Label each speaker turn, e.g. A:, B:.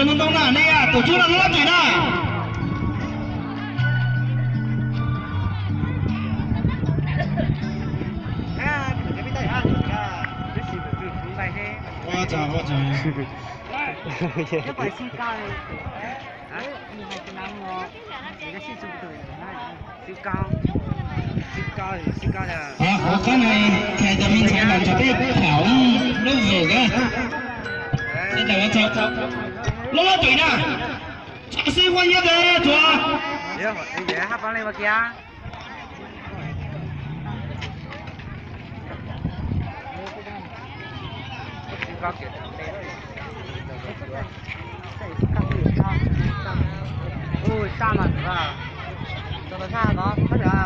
A: Sơn Đông Đông là này à, tổ chức là nó tùy na. Quá trời.
B: 一個係先交你，啊，你係點諗我？而家先做對，先交呀。
A: 我今日其實面前臨咗啲頭都vừa嘅，呢度我就攞對啦，先換一個做。
B: 你嘢黑板你個機啊？先交嘅。ôi xa mà做得差講，嗰條啊